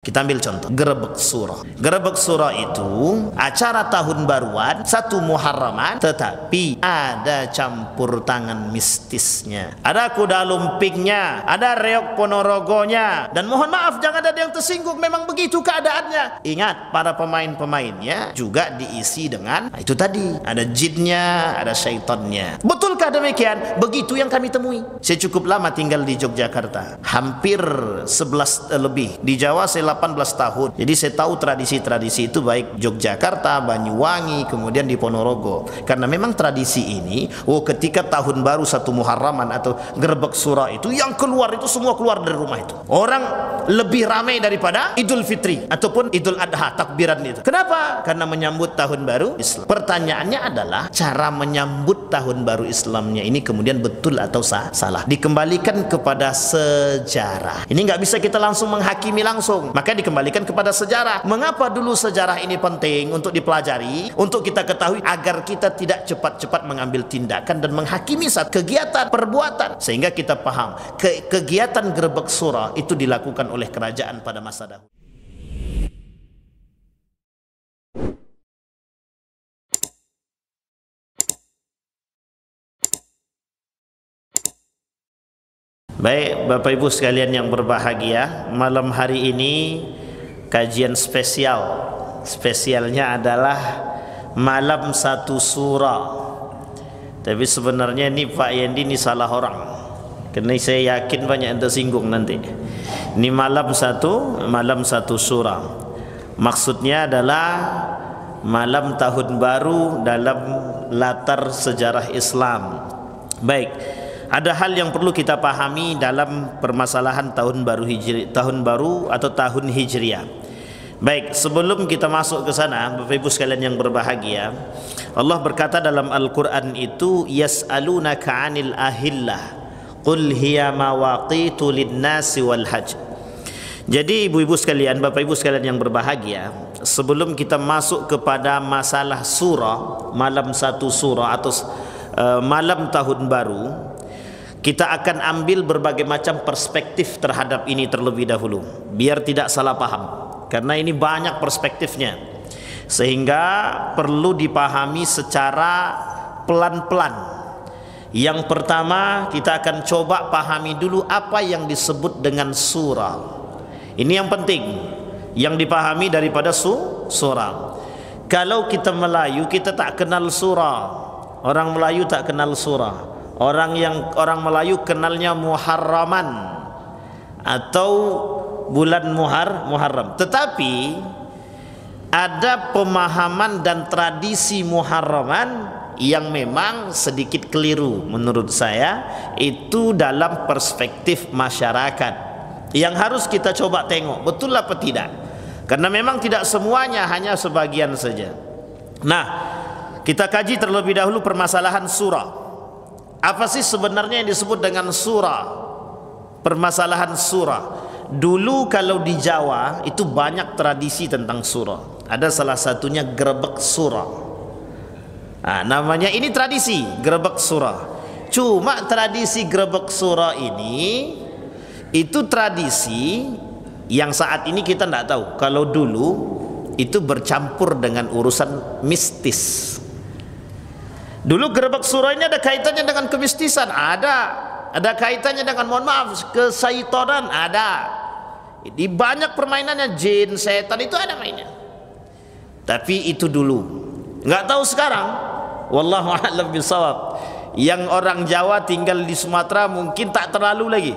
Kita ambil contoh Gerebek Surah. Gerebek Surah itu acara tahun baruan 1 Muharraman, tetapi ada campur tangan mistisnya, ada kuda lumpingnya, ada reok ponorogonya. Dan mohon maaf, jangan ada yang tersinggung, memang begitu keadaannya. Ingat, para pemain-pemainnya juga diisi dengan itu tadi, ada jinnya, ada syaitannya. Betulkah demikian? Begitu yang kami temui. Saya cukup lama tinggal di Yogyakarta, hampir 11 lebih. Di Jawa saya 18 tahun. Jadi saya tahu tradisi-tradisi itu, baik Yogyakarta, Banyuwangi, kemudian di Ponorogo. Karena memang tradisi ini, ketika tahun baru 1 Muharraman atau Gerebek Surah itu, yang keluar itu semua keluar dari rumah itu. Orang lebih ramai daripada Idul Fitri ataupun Idul Adha, takbiran itu. Kenapa? Karena menyambut tahun baru Islam. Pertanyaannya adalah, cara menyambut tahun baru Islamnya ini kemudian betul atau salah? Dikembalikan kepada sejarah. Ini nggak bisa kita langsung menghakimi langsung. Maka dikembalikan kepada sejarah. Mengapa dulu sejarah ini penting untuk dipelajari, untuk kita ketahui, agar kita tidak cepat-cepat mengambil tindakan dan menghakimi saat kegiatan, perbuatan. Sehingga kita paham, kegiatan Gerebek Surah itu dilakukan oleh kerajaan pada masa dahulu. Baik, Bapak Ibu sekalian yang berbahagia, malam hari ini kajian spesialnya adalah malam 1 surah. Tapi sebenarnya ini Pak Yendi ini salah orang, karena saya yakin banyak yang tersinggung nanti. Ini malam satu surah. Maksudnya adalah malam tahun baru dalam latar sejarah Islam. Baik, ada hal yang perlu kita pahami dalam permasalahan tahun baru atau tahun Hijriah. Baik, sebelum kita masuk ke sana, Bapak Ibu sekalian yang berbahagia, Allah berkata dalam Al-Qur'an itu, yas'alunaka 'anil ahillah qul hiya mawaqitu lin-nasi wal hajj. Jadi ibu-ibu sekalian, Bapak Ibu sekalian yang berbahagia, sebelum kita masuk kepada masalah surah, malam 1 surah atau malam tahun baru, kita akan ambil berbagai macam perspektif terhadap ini terlebih dahulu, biar tidak salah paham, karena ini banyak perspektifnya, sehingga perlu dipahami secara pelan-pelan. Yang pertama, kita akan coba pahami dulu apa yang disebut dengan surah. Ini yang penting, yang dipahami daripada surah. Kalau kita Melayu, kita tak kenal surah. Orang Melayu tak kenal surah. Orang Melayu kenalnya Muharraman atau bulan Muharram. Tetapi ada pemahaman dan tradisi Muharraman yang memang sedikit keliru menurut saya, itu dalam perspektif masyarakat, yang harus kita coba tengok betul apa tidak. Karena memang tidak semuanya, hanya sebagian saja. Nah, kita kaji terlebih dahulu permasalahan surah. Apa sih sebenarnya yang disebut dengan surah? Permasalahan surah. Dulu kalau di Jawa itu banyak tradisi tentang surah. Ada salah satunya Gerebek Surah. Nah, namanya ini tradisi Gerebek Surah. Cuma tradisi Gerebek Surah ini itu tradisi yang saat ini kita tidak tahu. Kalau dulu itu bercampur dengan urusan mistis. Dulu Gerebek Surah ini ada kaitannya dengan kemistisan, ada kaitannya dengan, mohon maaf, kesaitonan, ada. Di banyak permainannya, jin, setan itu ada mainnya. Tapi itu dulu, nggak tahu sekarang. Wallahu a'lam bishawab. Yang orang Jawa tinggal di Sumatera mungkin tak terlalu lagi,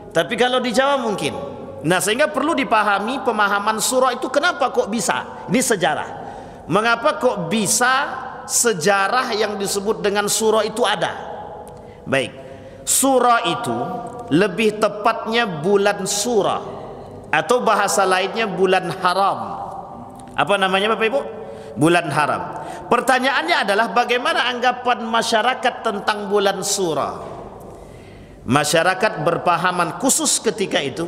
tapi kalau di Jawa mungkin. Nah, sehingga perlu dipahami pemahaman surah itu kenapa kok bisa. Ini sejarah. Mengapa kok bisa sejarah yang disebut dengan surah itu ada. Baik, surah itu lebih tepatnya bulan surah, atau bahasa lainnya bulan haram. Apa namanya Bapak Ibu? Bulan haram. Pertanyaannya adalah, bagaimana anggapan masyarakat tentang bulan surah? Masyarakat berpahaman khusus ketika itu,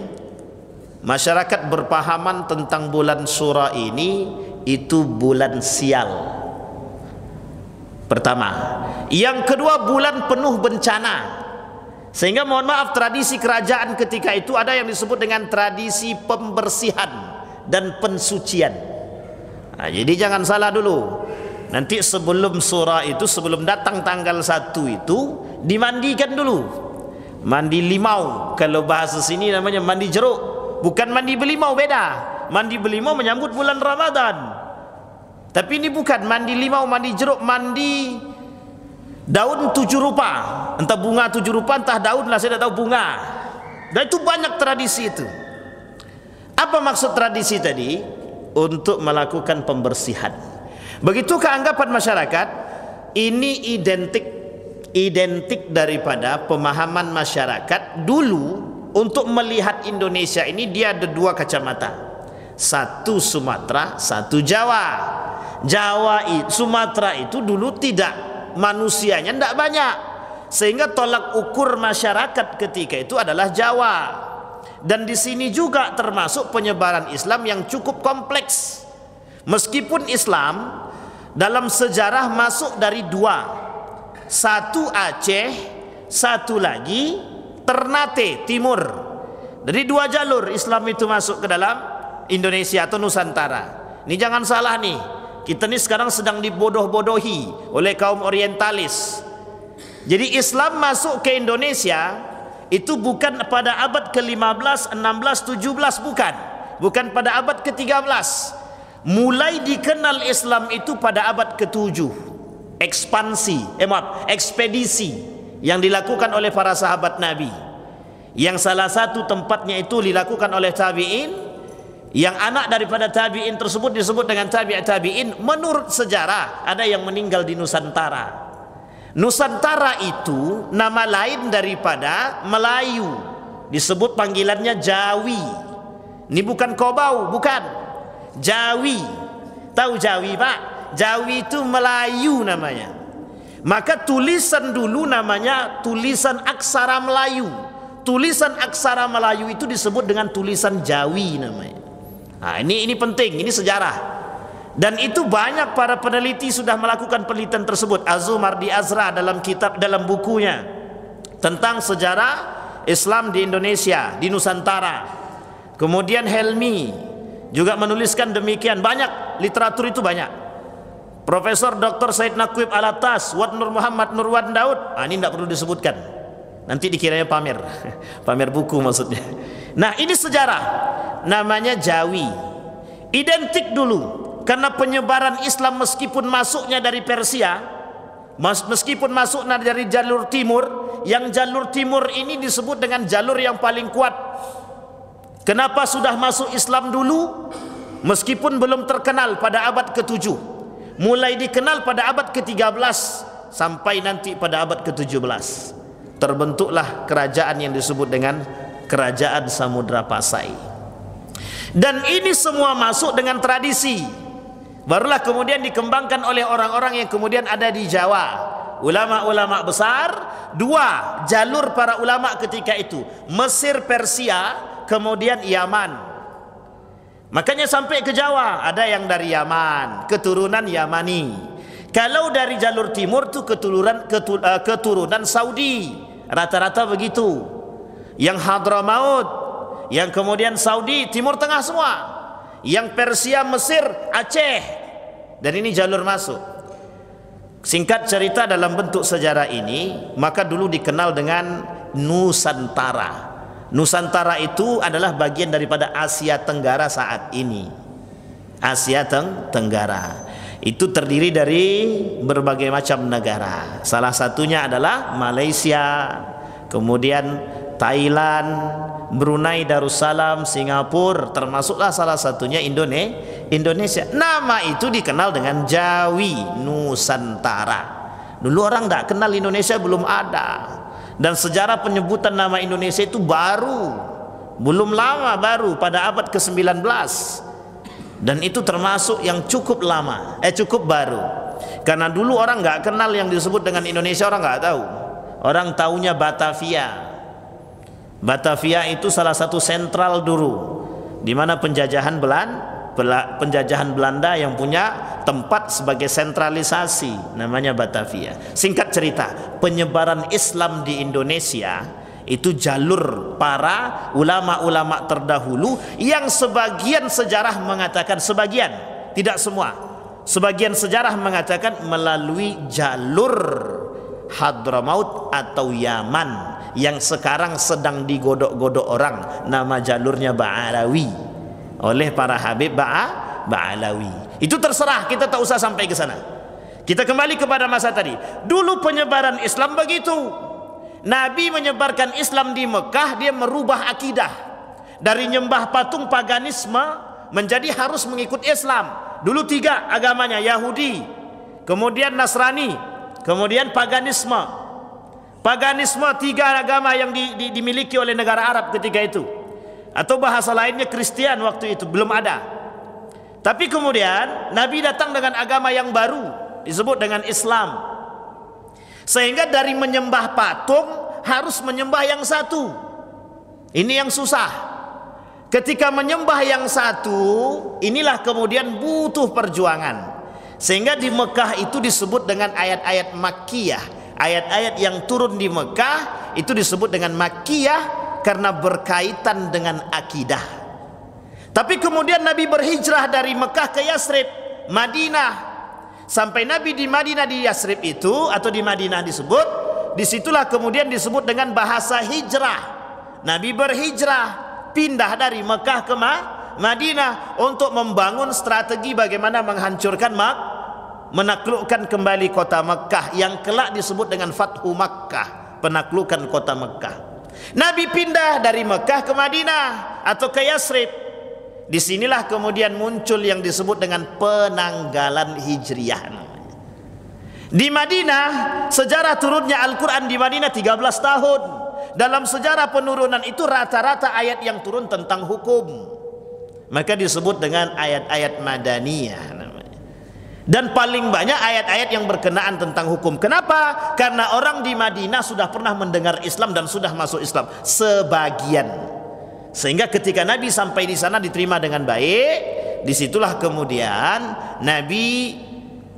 masyarakat berpahaman tentang bulan surah ini itu bulan sial. Pertama. Yang kedua, bulan penuh bencana. Sehingga mohon maaf, tradisi kerajaan ketika itu ada yang disebut dengan tradisi pembersihan. dan pensucian. Jadi jangan salah dulu. Nanti sebelum surah itu, sebelum datang tanggal 1 itu dimandikan dulu. Mandi limau, kalau bahasa sini namanya mandi jeruk. Bukan mandi belimau, beda. Mandi belimau menyambut bulan Ramadan. Tapi ini bukan mandi limau, mandi jeruk, mandi daun 7 rupa. Entah bunga 7 rupa, entah daun lah, saya tidak tahu bunga. Dan itu banyak tradisi itu. Apa maksud tradisi tadi? Untuk melakukan pembersihan. Begitukah anggapan masyarakat? Ini identik daripada pemahaman masyarakat dulu untuk melihat Indonesia ini. Dia ada 2 kacamata, satu Sumatera, satu Jawa. Sumatera itu dulu tidak, manusianya tidak banyak, sehingga tolak ukur masyarakat ketika itu adalah Jawa. Dan di sini juga termasuk penyebaran Islam yang cukup kompleks. Meskipun Islam dalam sejarah masuk dari 2, satu Aceh, satu lagi Ternate Timur. Dari 2 jalur Islam itu masuk ke dalam Indonesia atau Nusantara. Ini jangan salah nih, kita ini sekarang sedang dibodoh-bodohi oleh kaum orientalis. Jadi Islam masuk ke Indonesia itu bukan pada abad ke-15, 16, 17, bukan pada abad ke-13. Mulai dikenal Islam itu pada abad ke-7. Ekspedisi yang dilakukan oleh para sahabat Nabi, yang salah satu tempatnya itu dilakukan oleh tabi'in, yang anak daripada tabi'in tersebut disebut dengan tabi'in. Menurut sejarah ada yang meninggal di Nusantara. Nusantara itu nama lain daripada Melayu, disebut panggilannya Jawi. Ini bukan Kobau, bukan, Jawi. Tahu Jawi, Pak? Jawi itu Melayu namanya. Maka tulisan dulu namanya tulisan aksara Melayu. Tulisan aksara Melayu itu disebut dengan tulisan Jawi namanya. Nah, ini penting, ini sejarah. Dan itu banyak para peneliti sudah melakukan penelitian tersebut. Azumardi Azra dalam bukunya tentang sejarah Islam di Indonesia, di Nusantara. Kemudian Helmi juga menuliskan demikian. Banyak, literatur itu banyak. Profesor Dr. Said Naqib Alatas, Wad Nur Muhammad Nurwan Daud. Ini tidak perlu disebutkan, nanti dikiranya pamer. Pamer buku maksudnya. Nah, ini sejarah, namanya Jawi. Identik dulu. Karena penyebaran Islam meskipun masuknya dari Persia, meskipun masuknya dari jalur timur, yang jalur timur ini disebut dengan jalur yang paling kuat. Kenapa sudah masuk Islam dulu? Meskipun belum terkenal pada abad ke-7, mulai dikenal pada abad ke-13 sampai nanti pada abad ke-17. Terbentuklah kerajaan yang disebut dengan Kerajaan Samudra Pasai. Dan ini semua masuk dengan tradisi. Barulah kemudian dikembangkan oleh orang-orang yang kemudian ada di Jawa. Ulama-ulama besar, 2 jalur para ulama ketika itu, Mesir, Persia, kemudian Yaman. Makanya sampai ke Jawa ada yang dari Yaman, keturunan Yamani. Kalau dari jalur timur itu keturunan Saudi, rata-rata begitu. Yang Hadramaut, yang kemudian Saudi, Timur Tengah semua. Yang Persia, Mesir, Aceh. Dan ini jalur masuk. Singkat cerita dalam bentuk sejarah ini, maka dulu dikenal dengan Nusantara. Nusantara itu adalah bagian daripada Asia Tenggara saat ini. Asia Tenggara itu terdiri dari berbagai macam negara. Salah satunya adalah Malaysia, kemudian Thailand, Brunei Darussalam, Singapura, termasuklah salah satunya Indonesia. Nama itu dikenal dengan Jawi, Nusantara. Dulu orang tidak kenal Indonesia, belum ada. Dan sejarah penyebutan nama Indonesia itu baru, belum lama, baru pada abad ke-19. Dan itu termasuk yang cukup lama, cukup baru. Karena dulu orang nggak kenal yang disebut dengan Indonesia, orang nggak tahu. Orang taunya Batavia. Batavia itu salah satu sentral dulu, di mana penjajahan Belanda yang punya tempat sebagai sentralisasi, namanya Batavia. Singkat cerita, penyebaran Islam di Indonesia Itu jalur para ulama-ulama terdahulu yang sebagian sejarah mengatakan, sebagian, tidak semua, sebagian sejarah mengatakan melalui jalur Hadramaut atau Yaman yang sekarang sedang digodok-godok orang, nama jalurnya Ba'alawi oleh para Habib Ba'alawi. Itu terserah, kita tak usah sampai ke sana. Kita kembali kepada masa tadi. Dulu penyebaran Islam begitu. Nabi menyebarkan Islam di Mekah, dia merubah akidah dari nyembah patung paganisme menjadi harus mengikut Islam. Dulu 3 agamanya, Yahudi, kemudian Nasrani, kemudian paganisme. Paganisme 3 agama yang dimiliki oleh negara Arab ketika itu, atau bahasa lainnya Kristen waktu itu belum ada. Tapi kemudian Nabi datang dengan agama yang baru, disebut dengan Islam. Sehingga dari menyembah patung harus menyembah yang satu. Ini yang susah. Ketika menyembah yang satu, inilah kemudian butuh perjuangan. Sehingga di Mekah itu disebut dengan ayat-ayat Makkiyah. Ayat-ayat yang turun di Mekah itu disebut dengan Makkiyah karena berkaitan dengan akidah. Tapi kemudian Nabi berhijrah dari Mekah ke Yasrib, Madinah. Sampai Nabi di Madinah, di Yasrib itu atau di Madinah disebut, disitulah kemudian disebut dengan bahasa hijrah. Nabi berhijrah, pindah dari Mekah ke Madinah untuk membangun strategi bagaimana menghancurkan menaklukkan kembali kota Mekah yang kelak disebut dengan Fathu Makkah, penaklukan kota Mekah. Nabi pindah dari Mekah ke Madinah atau ke Yasrib. Disinilah kemudian muncul yang disebut dengan penanggalan hijriyah. Di Madinah, sejarah turunnya Al-Quran di Madinah 13 tahun. Dalam sejarah penurunan itu rata-rata ayat yang turun tentang hukum, maka disebut dengan ayat-ayat Madaniyah. Dan paling banyak ayat-ayat yang berkenaan tentang hukum. Kenapa? Karena orang di Madinah sudah pernah mendengar Islam dan sudah masuk Islam sebagian. Sehingga ketika Nabi sampai di sana diterima dengan baik. Disitulah kemudian Nabi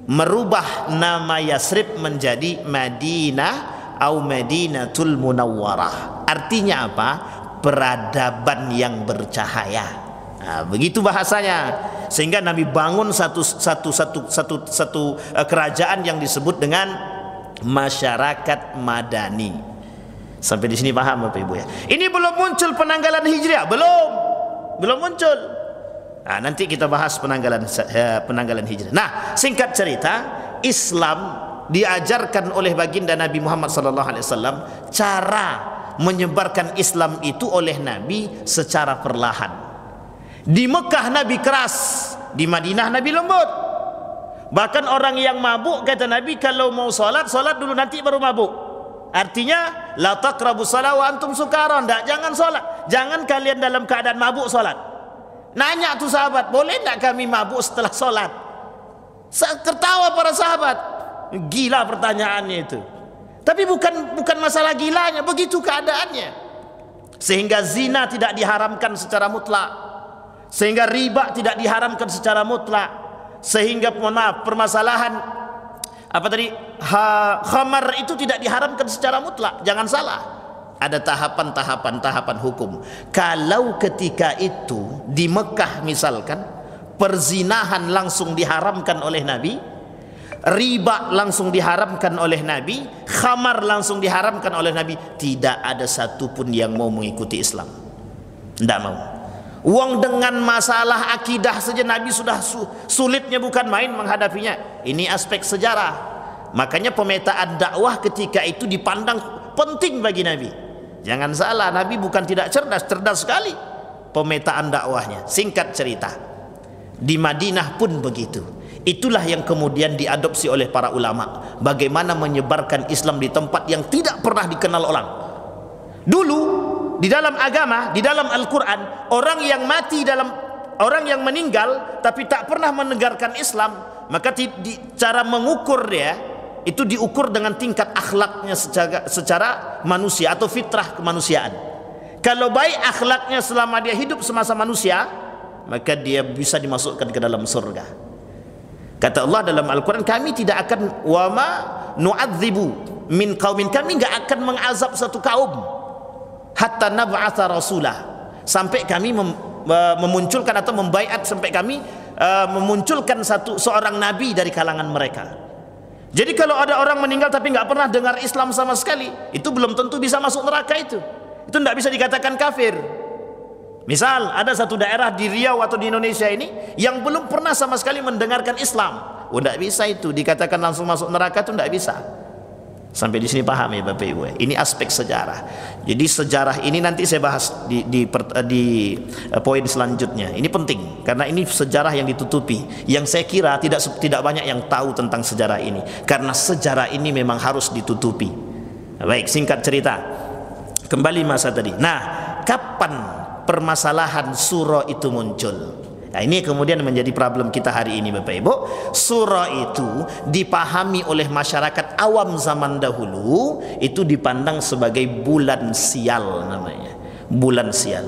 merubah nama Yasrib menjadi Madinah atau Madinatul Munawwarah. Artinya apa? Peradaban yang bercahaya. Nah, begitu bahasanya. Sehingga Nabi bangun satu kerajaan yang disebut dengan masyarakat Madani. Sampai di sini paham Bapak Ibu ya? Ini belum muncul penanggalan hijriah, belum muncul. Nah, nanti kita bahas penanggalan hijriah. Nah, singkat cerita, Islam diajarkan oleh baginda Nabi Muhammad SAW. Cara menyebarkan Islam itu oleh Nabi secara perlahan. Di Mekah Nabi keras, di Madinah Nabi lembut. Bahkan orang yang mabuk, kata Nabi, kalau mau solat dulu, nanti baru mabuk. Artinya la taqrabu shalah wa antum sukara, jangan solat, jangan kalian dalam keadaan mabuk solat. Nanya tuh sahabat, boleh enggak kami mabuk setelah solat? Tertawa para sahabat, gila pertanyaannya itu. Tapi bukan masalah gilanya, begitu keadaannya. Sehingga zina tidak diharamkan secara mutlak, sehingga riba tidak diharamkan secara mutlak, sehingga permasalahan apa tadi, khamar itu tidak diharamkan secara mutlak. Jangan salah, ada tahapan hukum. Kalau ketika itu di Mekah misalkan perzinahan langsung diharamkan oleh Nabi, riba langsung diharamkan oleh Nabi, khamar langsung diharamkan oleh Nabi, tidak ada satupun yang mau mengikuti Islam. Tidak mau. Uang dengan masalah akidah saja Nabi sudah sulitnya bukan main menghadapinya. Ini aspek sejarah. Makanya pemetaan dakwah ketika itu dipandang penting bagi Nabi. Jangan salah, Nabi bukan tidak cerdas, cerdas sekali pemetaan dakwahnya. Singkat cerita, di Madinah pun begitu. Itulah yang kemudian diadopsi oleh para ulama. Bagaimana menyebarkan Islam di tempat yang tidak pernah dikenal orang. Dulu di dalam agama, di dalam Al-Quran, orang yang meninggal tapi tak pernah menegakkan Islam, maka cara mengukur dia itu diukur dengan tingkat akhlaknya secara manusia atau fitrah kemanusiaan. Kalau baik akhlaknya selama dia hidup semasa manusia, maka dia bisa dimasukkan ke dalam surga. Kata Allah dalam Al-Quran, kami tidak akan wama nu'adzibu min qaumin, kami enggak akan mengazab satu kaum hatta nab'atha rasulah, sampai kami memunculkan atau membaiat, sampai kami memunculkan seorang nabi dari kalangan mereka. Jadi kalau ada orang meninggal tapi nggak pernah dengar Islam sama sekali, itu belum tentu bisa masuk neraka. Itu tidak bisa dikatakan kafir. Misal ada satu daerah di Riau atau di Indonesia ini yang belum pernah sama sekali mendengarkan Islam, tidak bisa itu dikatakan langsung masuk neraka, itu tidak bisa. Sampai di sini paham ya Bapak Ibu? Ini aspek sejarah. Jadi sejarah ini nanti saya bahas di poin selanjutnya. Ini penting karena ini sejarah yang ditutupi, yang saya kira tidak banyak yang tahu tentang sejarah ini, karena sejarah ini memang harus ditutupi. Baik, singkat cerita, kembali masa tadi. Nah, kapan permasalahan surah itu muncul? Nah, ini kemudian menjadi problem kita hari ini Bapak Ibu. Surah itu dipahami oleh masyarakat awam zaman dahulu itu dipandang sebagai bulan sial namanya. Bulan sial.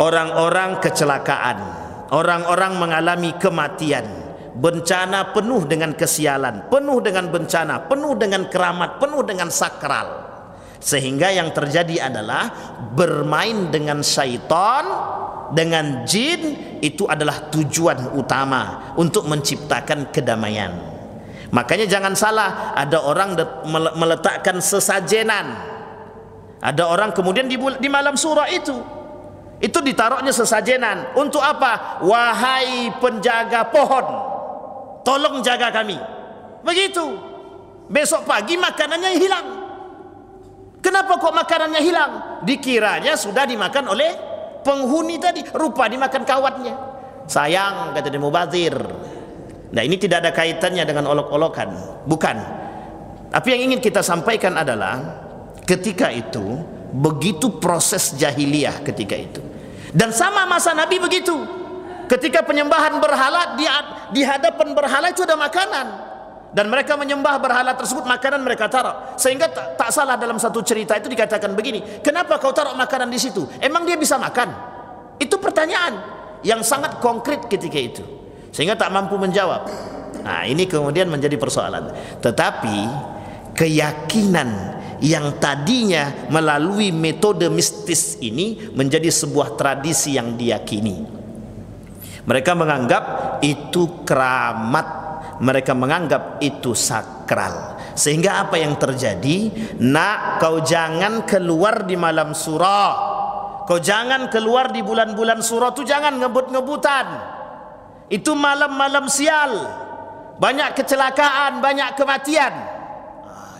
Orang-orang kecelakaan, orang-orang mengalami kematian, bencana penuh dengan kesialan, penuh dengan bencana, penuh dengan keramat, penuh dengan sakral. Sehingga yang terjadi adalah bermain dengan syaitan, dengan jin, itu adalah tujuan utama untuk menciptakan kedamaian. Makanya jangan salah, ada orang meletakkan sesajenan. Ada orang kemudian di malam surah itu ditaruhnya sesajenan. Untuk apa? Wahai penjaga pohon, tolong jaga kami. Begitu. Besok pagi makanannya hilang. Kenapa kok makanannya hilang? Dikiranya sudah dimakan oleh penghuni tadi, rupa dimakan kawannya. Sayang, kata dia, mubazir. Nah, ini tidak ada kaitannya dengan olok-olokan, bukan. Tapi yang ingin kita sampaikan adalah ketika itu begitu proses jahiliyah ketika itu. Dan sama masa Nabi begitu. Ketika penyembahan berhala, di hadapan berhala itu ada makanan. Dan mereka menyembah berhala tersebut, makanan mereka taruh. Sehingga tak salah dalam satu cerita itu dikatakan begini, kenapa kau taruh makanan di situ? Emang dia bisa makan? Itu pertanyaan yang sangat konkret ketika itu, sehingga tak mampu menjawab. Nah, ini kemudian menjadi persoalan. Tetapi keyakinan yang tadinya melalui metode mistis ini menjadi sebuah tradisi yang diyakini. Mereka menganggap itu keramat, mereka menganggap itu sakral. Sehingga apa yang terjadi? Nak, kau jangan keluar di malam surah, kau jangan keluar di bulan-bulan surah itu, jangan ngebut-ngebutan. Itu malam-malam sial, banyak kecelakaan, banyak kematian.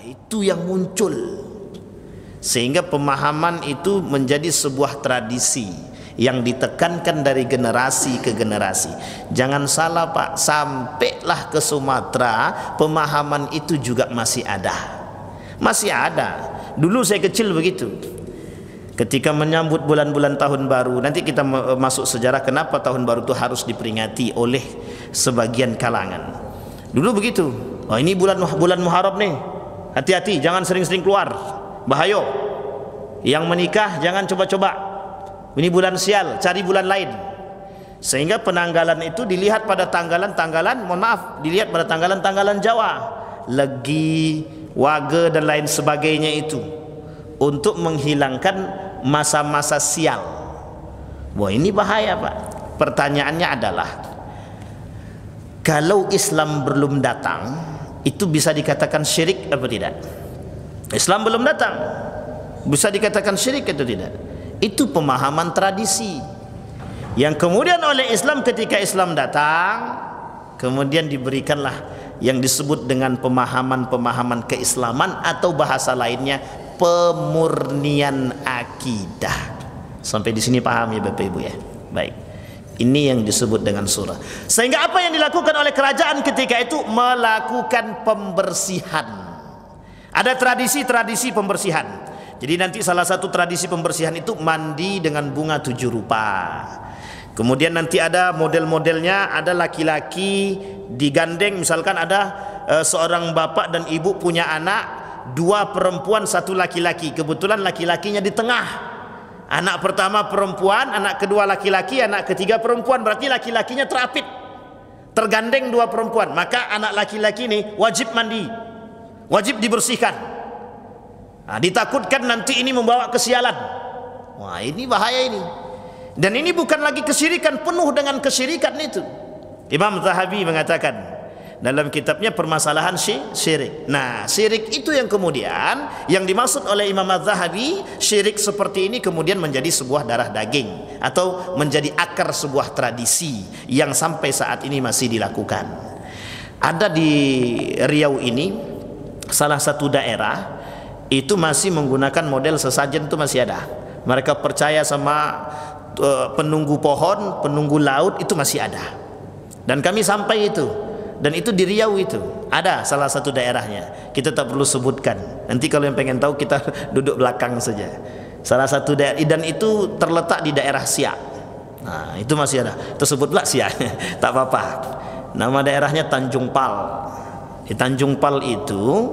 Itu yang muncul. Sehingga pemahaman itu menjadi sebuah tradisi yang ditekankan dari generasi ke generasi. Jangan salah Pak, sampailah ke Sumatera, pemahaman itu juga masih ada. Masih ada. Dulu saya kecil begitu. Ketika menyambut bulan-bulan tahun baru, nanti kita masuk sejarah kenapa tahun baru itu harus diperingati oleh sebagian kalangan. Dulu begitu. Oh, ini bulan Muharram nih. Hati-hati, jangan sering-sering keluar. Bahaya. Yang menikah jangan coba-coba. Ini bulan sial, cari bulan lain. Sehingga penanggalan itu dilihat pada tanggalan-tanggalan, mohon maaf, dilihat pada tanggalan-tanggalan Jawa, Legi, Wage dan lain sebagainya itu, untuk menghilangkan masa-masa sial. Wah, ini bahaya Pak. Pertanyaannya adalah, kalau Islam belum datang, itu bisa dikatakan syirik atau tidak? Islam belum datang, bisa dikatakan syirik atau tidak? Itu pemahaman tradisi yang kemudian oleh Islam, ketika Islam datang, kemudian diberikanlah yang disebut dengan pemahaman-pemahaman keislaman, atau bahasa lainnya pemurnian akidah. Sampai di sini paham ya Bapak Ibu ya? Baik. Ini yang disebut dengan surah. Sehingga apa yang dilakukan oleh kerajaan ketika itu? Melakukan pembersihan. Ada tradisi-tradisi pembersihan. Jadi nanti salah satu tradisi pembersihan itu mandi dengan bunga 7 rupa. Kemudian nanti ada model-modelnya, ada laki-laki digandeng, misalkan ada seorang bapak dan ibu punya anak, 2 perempuan 1 laki-laki. Kebetulan laki-lakinya di tengah. Anak pertama perempuan, anak kedua laki-laki, anak ketiga perempuan. Berarti laki-lakinya terapit, tergandeng 2 perempuan. Maka anak laki-laki ini wajib mandi, wajib dibersihkan. Nah, ditakutkan nanti ini membawa kesialan. Wah, ini bahaya ini. Dan ini bukan lagi kesyirikan, penuh dengan kesyirikan itu. Imam Zahabi mengatakan dalam kitabnya permasalahan syirik. Nah, syirik itu yang kemudian yang dimaksud oleh Imam Az-Zahabi, syirik seperti ini kemudian menjadi sebuah darah daging atau menjadi akar sebuah tradisi yang sampai saat ini masih dilakukan. Ada di Riau ini salah satu daerah itu masih menggunakan model sesajen, itu masih ada. Mereka percaya sama penunggu pohon, penunggu laut, itu masih ada. Dan kami sampai itu. Dan itu di Riau itu ada salah satu daerahnya. Kita tak perlu sebutkan. Nanti kalau yang pengen tahu kita duduk belakang saja. Salah satu daerah, dan itu terletak di daerah Siak. Nah, itu masih ada. Tersebutlah Siak. Tak apa-apa. Nama daerahnya Tanjung Pal. Di Tanjung Pal itu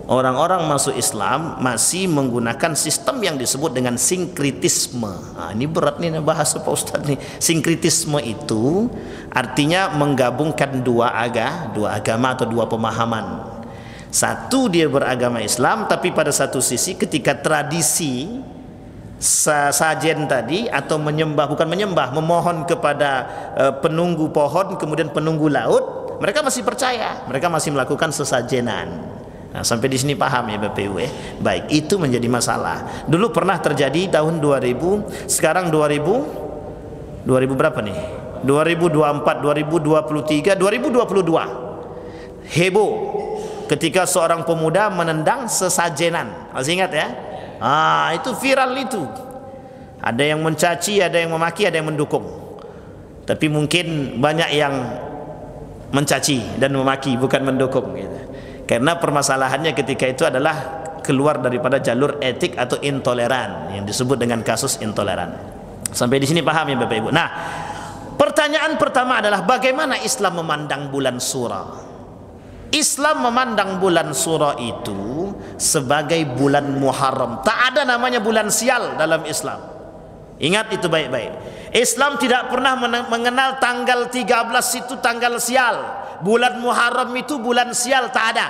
orang-orang masuk Islam masih menggunakan sistem yang disebut dengan sinkritisme. Nah, ini berat nih bahasa Pak Ustadz nih. Sinkritisme itu artinya menggabungkan dua agama atau dua pemahaman. Satu, dia beragama Islam, tapi pada satu sisi ketika tradisi sajen tadi atau memohon kepada penunggu pohon kemudian penunggu laut, mereka masih percaya, mereka masih melakukan sesajenan. Nah, sampai di sini paham ya Bapak Ibu ya? Baik, itu menjadi masalah. Dulu pernah terjadi tahun 2000, sekarang 2000 berapa nih? 2024, 2023, 2022. Heboh ketika seorang pemuda menendang sesajenan. Masih ingat ya? Itu viral itu. Ada yang mencaci, ada yang memaki, ada yang mendukung. Tapi mungkin banyak yang mencaci dan memaki, bukan mendukung gitu. Karena permasalahannya ketika itu adalah keluar daripada jalur etik atau intoleran, yang disebut dengan kasus intoleran. Sampai di sini paham ya Bapak Ibu? Nah, pertanyaan pertama adalah bagaimana Islam memandang bulan Sura? Islam memandang bulan Sura itu sebagai bulan Muharram. Tak ada namanya bulan sial dalam Islam. Ingat itu baik-baik. Islam tidak pernah mengenal tanggal 13 itu tanggal sial. Bulan Muharram itu bulan sial, tak ada.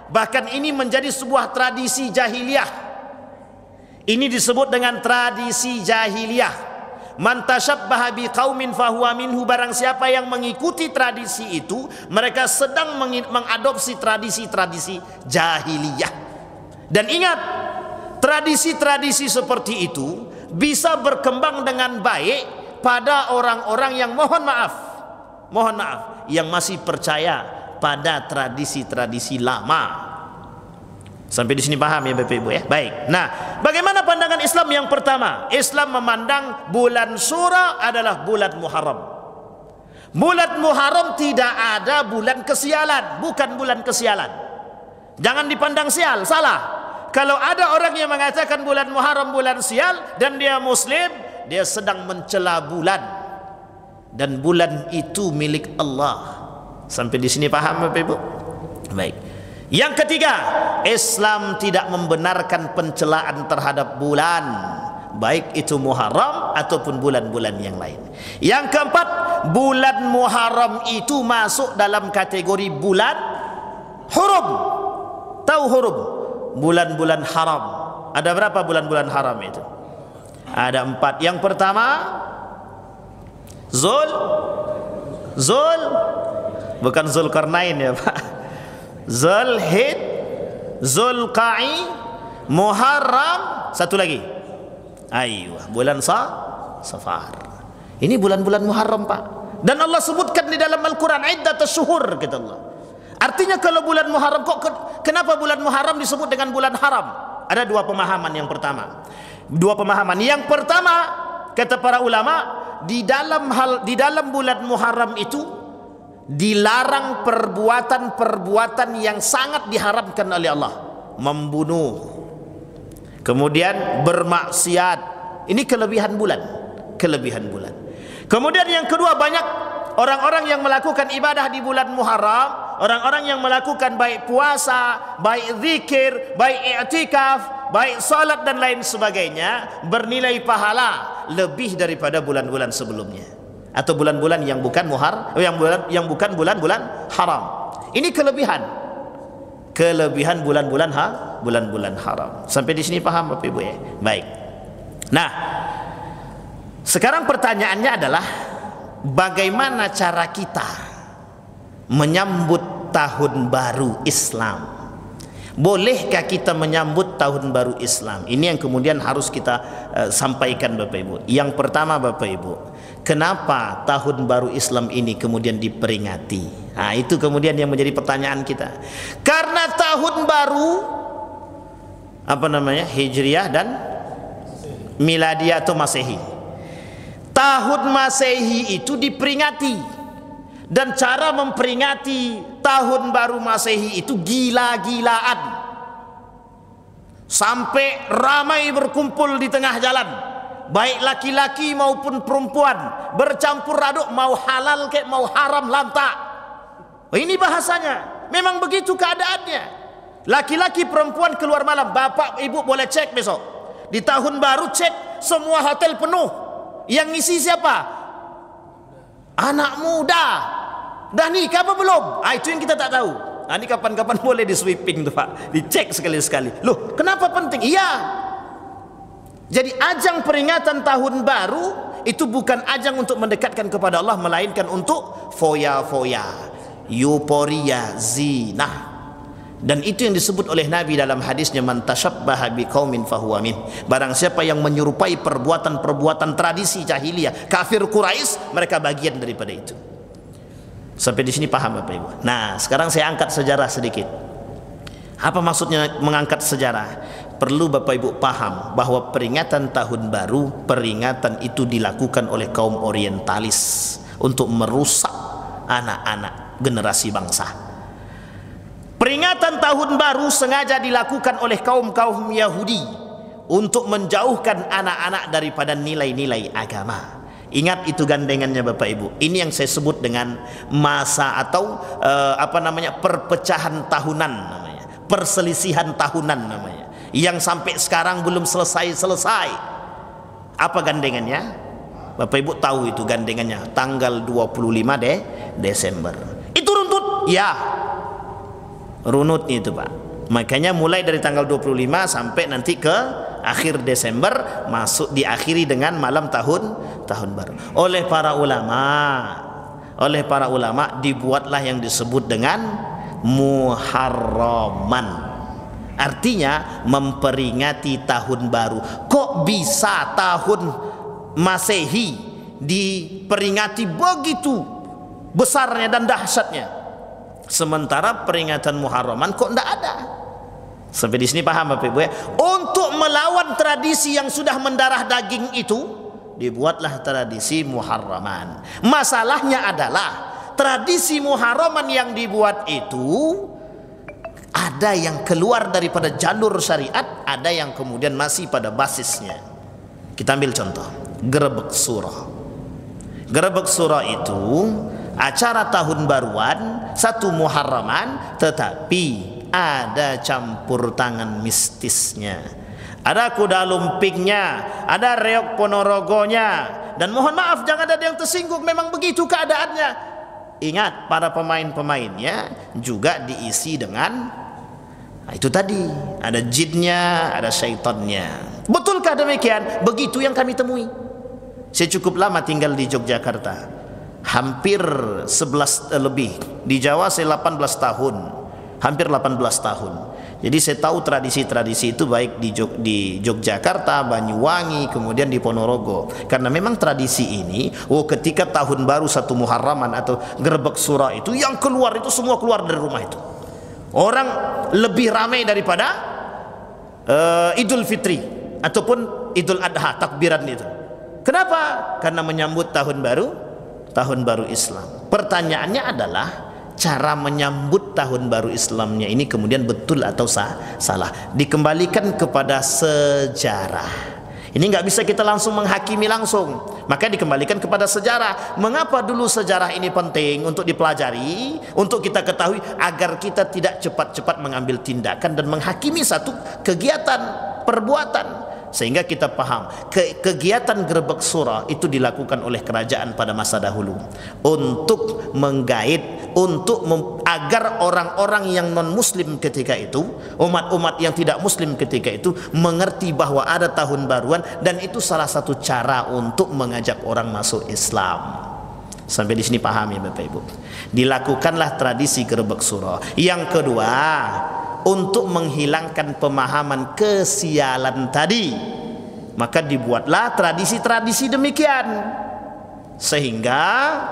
Bahkan ini menjadi sebuah tradisi jahiliyah. Ini disebut dengan tradisi jahiliyah. Man tashabbaha biqaumin fahuwa minhu, barang siapa yang mengikuti tradisi itu, mereka sedang mengadopsi tradisi-tradisi jahiliyah. Dan ingat, tradisi-tradisi seperti itu bisa berkembang dengan baik pada orang-orang yang mohon maaf, yang masih percaya pada tradisi-tradisi lama. Sampai di sini paham ya Bapak Ibu ya? Baik. Nah, bagaimana pandangan Islam yang pertama? Islam memandang bulan Sura adalah bulan Muharram. Bulan Muharram tidak ada bulan kesialan, bukan bulan kesialan. Jangan dipandang sial, salah. Kalau ada orang yang mengatakan bulan Muharram bulan sial dan dia muslim, dia sedang mencela bulan. Dan bulan itu milik Allah. Sampai di sini paham Bapak Ibu? Baik. Yang ketiga, Islam tidak membenarkan pencelaan terhadap bulan, baik itu Muharram ataupun bulan-bulan yang lain. Yang keempat, bulan Muharram itu masuk dalam kategori bulan hurum. Tahu hurum? Bulan-bulan haram. Ada berapa bulan-bulan haram itu? Ada 4. Yang pertama, Zul, bukan Zulkarnain ya Pak. Zulhid, Zulqa'i, Muharram, satu lagi. Bulan Safar. Ini bulan-bulan Muharram Pak. Dan Allah sebutkan di dalam Al-Quran iddatus syuhur, kata Allah. Artinya kalau bulan Muharram, kenapa bulan Muharram disebut dengan bulan haram? Ada dua pemahaman. Yang pertama, kata para ulama, di dalam bulan Muharram itu dilarang perbuatan-perbuatan yang sangat diharamkan oleh Allah. Membunuh, kemudian bermaksiat. Ini kelebihan bulan. Kemudian yang kedua, banyak orang-orang yang melakukan ibadah di bulan Muharram, orang-orang yang melakukan baik puasa, baik zikir, baik i'tikaf, baik salat dan lain sebagainya, bernilai pahala lebih daripada bulan-bulan sebelumnya atau bulan-bulan yang bukan yang bukan bulan-bulan haram. Ini kelebihan bulan-bulan haram. Sampai di sini paham Bapak Ibu ya? Baik. Nah, Sekarang pertanyaannya adalah bagaimana cara kita menyambut tahun baru Islam? Bolehkah kita menyambut tahun baru Islam? Ini yang kemudian harus kita sampaikan Bapak Ibu. Yang pertama Bapak Ibu, kenapa tahun baru Islam ini kemudian diperingati? Nah, itu kemudian yang menjadi pertanyaan kita. Karena tahun baru Hijriah dan Miladiyah atau Masehi. Tahun Masehi itu diperingati, dan cara memperingati tahun baru Masehi itu gila-gilaan, sampai ramai berkumpul di tengah jalan, baik laki-laki maupun perempuan, bercampur aduk, mau halal kek mau haram lantak. Ini bahasanya, memang begitu keadaannya. Laki-laki perempuan keluar malam. Bapak ibu boleh cek besok, di tahun baru cek semua hotel penuh. Yang ngisi siapa? Anak muda. Dah nikah apa belum? Itu yang kita tak tahu. Ini kapan-kapan boleh di sweeping tuh Pak, dicek sekali-sekali. Loh, kenapa penting? Iya. Jadi ajang peringatan tahun baru itu bukan ajang untuk mendekatkan kepada Allah, melainkan untuk foya-foya, euforia, zina. Dan itu yang disebut oleh Nabi dalam hadisnya, man tashabbaha biqaumin fahuwa min. Barang siapa yang menyerupai perbuatan-perbuatan tradisi jahiliyah kafir Quraisy, mereka bagian daripada itu. Sampai di sini paham Bapak Ibu? Nah, sekarang saya angkat sejarah sedikit. Apa maksudnya mengangkat sejarah? Perlu Bapak Ibu paham bahwa peringatan tahun baru, peringatan itu dilakukan oleh kaum orientalis untuk merusak anak-anak generasi bangsa. Peringatan tahun baru sengaja dilakukan oleh kaum-kaum Yahudi untuk menjauhkan anak-anak daripada nilai-nilai agama. Ingat itu gandengannya Bapak Ibu. Ini yang saya sebut dengan masa atau perpecahan tahunan namanya, perselisihan tahunan namanya, yang sampai sekarang belum selesai-selesai. Apa gandengannya? Bapak Ibu tahu itu gandengannya, tanggal 25 Desember. Itu runtut? Ya. Runut itu Pak. Makanya mulai dari tanggal 25 sampai nanti ke akhir Desember, masuk diakhiri dengan malam tahun baru. Oleh para ulama dibuatlah yang disebut dengan Muharraman. Artinya memperingati tahun baru. Kok bisa tahun Masehi diperingati begitu besarnya dan dahsyatnya, sementara peringatan Muharraman kok tidak ada? Sampai di sini paham Bapak Ibu ya? Untuk melawan tradisi yang sudah mendarah daging itu, dibuatlah tradisi Muharraman. Masalahnya adalah tradisi Muharraman yang dibuat itu ada yang keluar daripada jalur syariat, ada yang kemudian masih pada basisnya. Kita ambil contoh Gerebek Surah. Gerebek Surah itu acara tahun baruan 1 Muharraman, tetapi ada campur tangan mistisnya, ada kuda lumpingnya, ada reok Ponorogonya. Dan mohon maaf, jangan ada yang tersinggung, memang begitu keadaannya. Ingat, para pemain-pemainnya juga diisi dengan itu tadi, ada jinnya, ada syaitannya. Betulkah demikian? Begitu yang kami temui. Saya cukup lama tinggal di Yogyakarta, hampir 11 lebih. Di Jawa saya 18 tahun, hampir 18 tahun. Jadi saya tahu tradisi-tradisi itu baik di Yogyakarta, Banyuwangi, kemudian di Ponorogo. Karena memang tradisi ini, ketika tahun baru 1 Muharraman atau Gerebek Surah itu, yang keluar itu semua keluar dari rumah itu. Orang lebih ramai daripada Idul Fitri ataupun Idul Adha, takbiran itu. Kenapa? Karena menyambut tahun baru Islam. Pertanyaannya adalah cara menyambut tahun baru Islamnya ini kemudian betul atau salah? Dikembalikan kepada sejarah. Ini nggak bisa kita langsung menghakimi langsung, maka dikembalikan kepada sejarah. Mengapa dulu sejarah ini penting untuk dipelajari, untuk kita ketahui agar kita tidak cepat-cepat mengambil tindakan dan menghakimi satu kegiatan, perbuatan. Sehingga kita paham kegiatan Gerebek Surah itu dilakukan oleh kerajaan pada masa dahulu untuk menggait untuk agar orang-orang yang non-muslim ketika itu, umat-umat yang tidak muslim ketika itu mengerti bahwa ada tahun baruan, dan itu salah satu cara untuk mengajak orang masuk Islam. Sampai di sini paham ya Bapak Ibu. Dilakukanlah tradisi gerebek suro. Yang kedua, untuk menghilangkan pemahaman kesialan tadi, maka dibuatlah tradisi-tradisi demikian, sehingga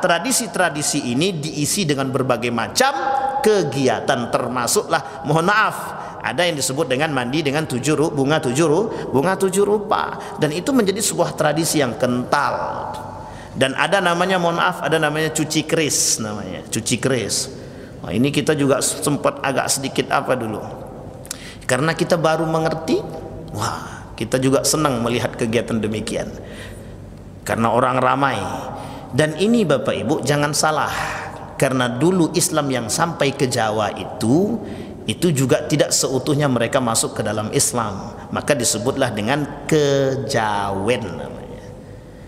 tradisi-tradisi ini diisi dengan berbagai macam kegiatan, termasuklah, mohon maaf, ada yang disebut dengan mandi dengan bunga tujuh rupa, dan itu menjadi sebuah tradisi yang kental. Dan ada namanya, mohon maaf, ada namanya cuci keris, namanya cuci keris. Nah, ini kita juga sempat agak sedikit apa dulu, karena kita baru mengerti. Wah, kita juga senang melihat kegiatan demikian karena orang ramai. Dan ini Bapak Ibu jangan salah, karena dulu Islam yang sampai ke Jawa itu juga tidak seutuhnya mereka masuk ke dalam Islam, maka disebutlah dengan kejawen namanya.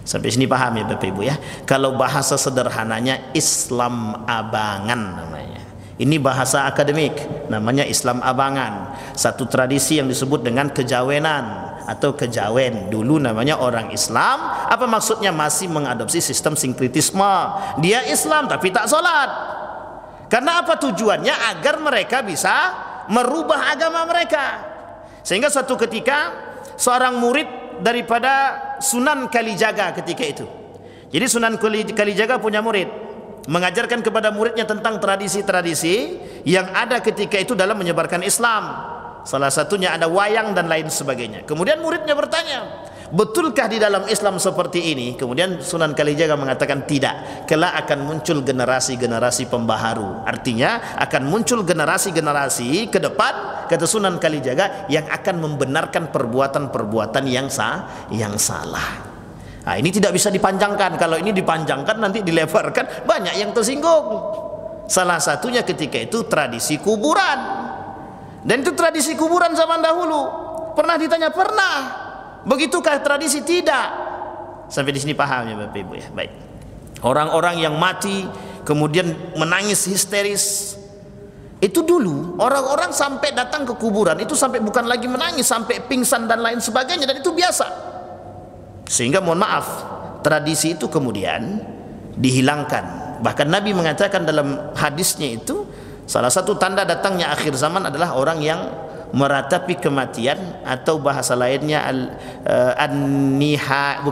Sampai sini paham ya Bapak Ibu ya. Kalau bahasa sederhananya Islam abangan namanya. Ini bahasa akademik, namanya Islam abangan. Satu tradisi yang disebut dengan kejawenan atau kejawen. Dulu namanya orang Islam. Apa maksudnya? Masih mengadopsi sistem sinkritisme. Dia Islam tapi tak sholat. Karena apa tujuannya? Agar mereka bisa merubah agama mereka. Sehingga suatu ketika seorang murid daripada Sunan Kalijaga ketika itu. Jadi Sunan Kalijaga punya murid, mengajarkan kepada muridnya tentang tradisi-tradisi yang ada ketika itu dalam menyebarkan Islam. Salah satunya ada wayang dan lain sebagainya. Kemudian muridnya bertanya, betulkah di dalam Islam seperti ini? Kemudian Sunan Kalijaga mengatakan tidak. Kelak akan muncul generasi-generasi pembaharu. Artinya akan muncul generasi-generasi ke depan, kata Sunan Kalijaga, yang akan membenarkan perbuatan-perbuatan yang salah. Nah, ini tidak bisa dipanjangkan. Kalau ini dipanjangkan nanti dilebarkan, banyak yang tersinggung. Salah satunya ketika itu tradisi kuburan. Dan itu tradisi kuburan zaman dahulu. Pernah ditanya? Pernah. Begitukah tradisi? Tidak. Sampai di sini paham ya Bapak Ibu ya. Baik. Orang-orang yang mati kemudian menangis histeris, itu dulu orang-orang sampai datang ke kuburan itu sampai bukan lagi menangis, sampai pingsan dan lain sebagainya, dan itu biasa. Sehingga mohon maaf, tradisi itu kemudian dihilangkan. Bahkan Nabi mengatakan dalam hadisnya itu, salah satu tanda datangnya akhir zaman adalah orang yang meratapi kematian, atau bahasa lainnya an-niyaha.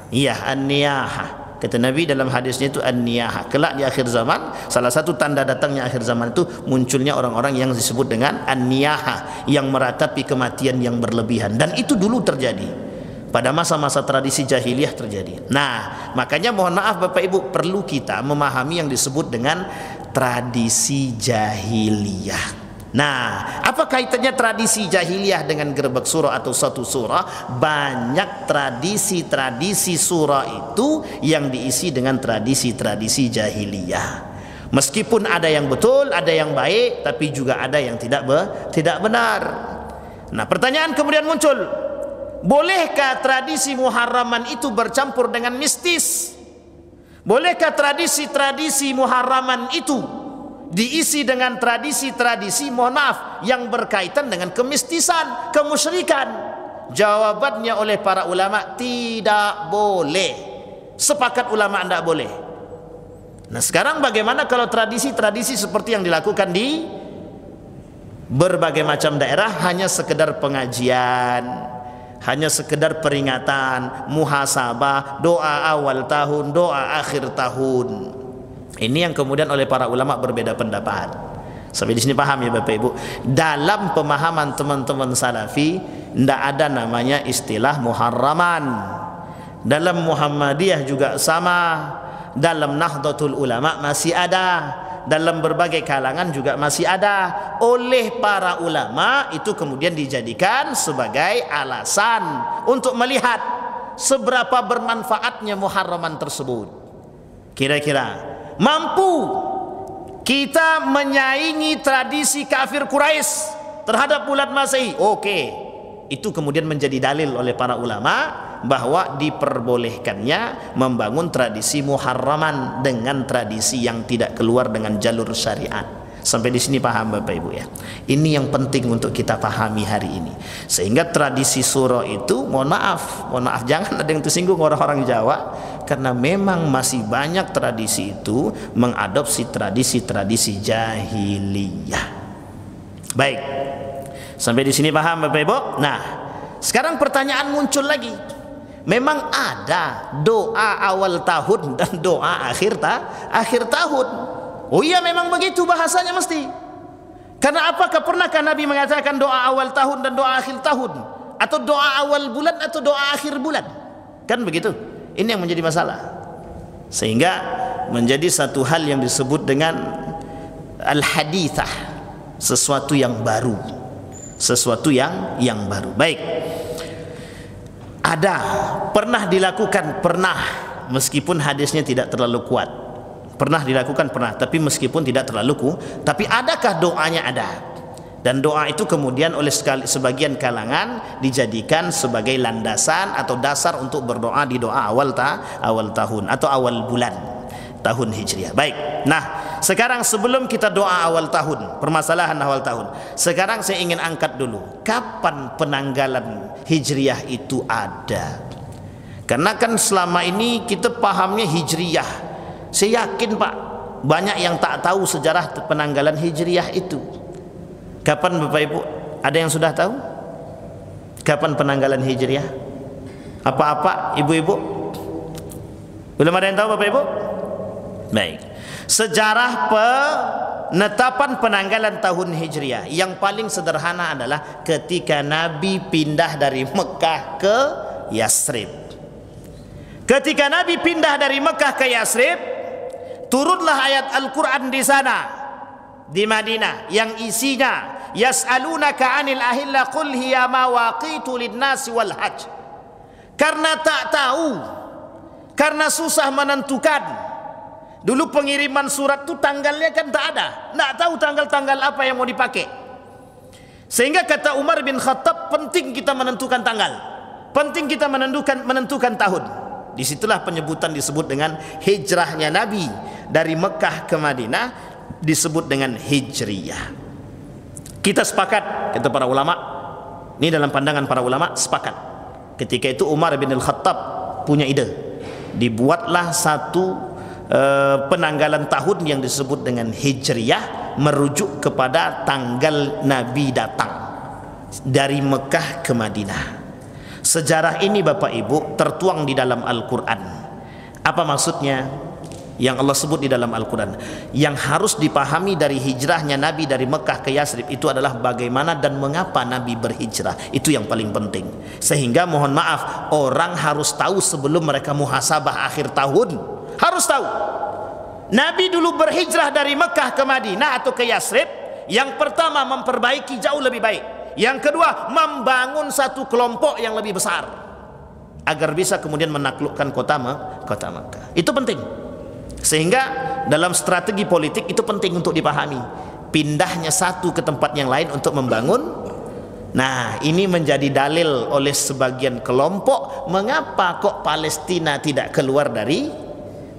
Iya, an-niyaha. Kata Nabi dalam hadisnya itu an-niyaha. Kelak di akhir zaman, salah satu tanda datangnya akhir zaman itu munculnya orang-orang yang disebut dengan an-niyaha, yang meratapi kematian yang berlebihan. Dan itu dulu terjadi pada masa-masa tradisi jahiliyah terjadi. Nah, makanya mohon maaf Bapak Ibu, perlu kita memahami yang disebut dengan tradisi jahiliyah. Nah, apa kaitannya tradisi jahiliyah dengan gerebek surah atau satu surah? Banyak tradisi-tradisi surah itu yang diisi dengan tradisi-tradisi jahiliyah. Meskipun ada yang betul, ada yang baik, tapi juga ada yang tidak benar. Nah, pertanyaan kemudian muncul, bolehkah tradisi muharraman itu bercampur dengan mistis? Bolehkah tradisi-tradisi muharraman itu diisi dengan tradisi-tradisi, mohon maaf, yang berkaitan dengan kemistisan, kemusyrikan? Jawabannya oleh para ulama, tidak boleh. Sepakat ulama tidak boleh. Nah, sekarang bagaimana kalau tradisi-tradisi seperti yang dilakukan di berbagai macam daerah, hanya sekedar pengajian, hanya sekedar peringatan, muhasabah, doa awal tahun, doa akhir tahun. Ini yang kemudian oleh para ulama berbeda pendapat. Sampai di sini paham ya Bapak Ibu. Dalam pemahaman teman-teman salafi, tidak ada namanya istilah muharraman. Dalam Muhammadiyah juga sama. Dalam Nahdlatul Ulama masih ada. Dalam berbagai kalangan juga masih ada. Oleh para ulama itu kemudian dijadikan sebagai alasan untuk melihat seberapa bermanfaatnya muharraman tersebut. Kira-kira mampu kita menyaingi tradisi kafir Quraisy terhadap bulan Masehi? Oke. Itu kemudian menjadi dalil oleh para ulama bahwa diperbolehkannya membangun tradisi muharraman dengan tradisi yang tidak keluar dengan jalur syariat. Sampai di sini paham Bapak Ibu ya. Ini yang penting untuk kita pahami hari ini. Sehingga tradisi suro itu, mohon maaf jangan ada yang tersinggung orang-orang Jawa, karena memang masih banyak tradisi itu mengadopsi tradisi-tradisi jahiliyah. Baik. Sampai di sini paham Bapak Ibu? Nah, sekarang pertanyaan muncul lagi. Memang ada doa awal tahun dan doa akhir tahun. Oh iya, memang begitu bahasanya mesti. Karena apakah pernahkah Nabi mengatakan doa awal tahun dan doa akhir tahun, atau doa awal bulan atau doa akhir bulan? Kan begitu. Ini yang menjadi masalah. Sehingga menjadi satu hal yang disebut dengan al-hadithah, sesuatu yang baru. Sesuatu yang baru. Baik. Ada, pernah dilakukan, pernah, meskipun hadisnya tidak terlalu kuat. Pernah dilakukan, pernah, tapi meskipun tidak terlalu kuat. Tapi adakah doanya? Ada. Dan doa itu kemudian oleh sebagian kalangan dijadikan sebagai landasan atau dasar untuk berdoa di doa awal tahun atau awal bulan tahun Hijriah. Baik. Nah, sekarang sebelum kita doa awal tahun, permasalahan awal tahun, sekarang saya ingin angkat dulu, kapan penanggalan Hijriah itu ada? Karena kan selama ini kita pahamnya Hijriah. Saya yakin Pak, banyak yang tak tahu sejarah penanggalan Hijriah itu. Kapan Bapak Ibu? Ada yang sudah tahu? Kapan penanggalan Hijriah? Apa-apa ibu-ibu? Belum ada yang tahu Bapak Ibu? Baik. Sejarah penetapan penanggalan tahun Hijriah yang paling sederhana adalah ketika Nabi pindah dari Mekah ke Yasrib. Ketika Nabi pindah dari Mekah ke Yasrib, turunlah ayat Al-Quran di sana, di Madinah, yang isinya yas'alunaka 'anil ahilla qul hiya mawaqitu lin-nasi wal hajj. Karena tak tahu, karena susah menentukan. Dulu pengiriman surat itu tanggalnya kan tak ada, tak tahu tanggal-tanggal apa yang mau dipakai. Sehingga kata Umar bin Khattab, penting kita menentukan tanggal, penting kita menentukan tahun. Disitulah penyebutan disebut dengan hijrahnya Nabi dari Mekah ke Madinah disebut dengan Hijriyah. Kita sepakat, kata para ulama, ini dalam pandangan para ulama, sepakat. Ketika itu Umar bin Khattab punya ide, dibuatlah satu penanggalan tahun yang disebut dengan Hijriyah, merujuk kepada tanggal Nabi datang dari Mekah ke Madinah. Sejarah ini Bapak Ibu tertuang di dalam Al-Quran. Apa maksudnya? Yang Allah sebut di dalam Al-Quran, yang harus dipahami dari hijrahnya Nabi dari Mekah ke Yasrib itu adalah bagaimana dan mengapa Nabi berhijrah. Itu yang paling penting. Sehingga mohon maaf, orang harus tahu sebelum mereka muhasabah akhir tahun. Harus tahu Nabi dulu berhijrah dari Mekah ke Madinah atau ke Yasrib. Yang pertama, memperbaiki jauh lebih baik. Yang kedua, membangun satu kelompok yang lebih besar agar bisa kemudian menaklukkan kota Mekah. Itu penting. Sehingga dalam strategi politik itu penting untuk dipahami. Pindahnya satu ke tempat yang lain untuk membangun. Nah, ini menjadi dalil oleh sebagian kelompok mengapa kok Palestina tidak keluar dari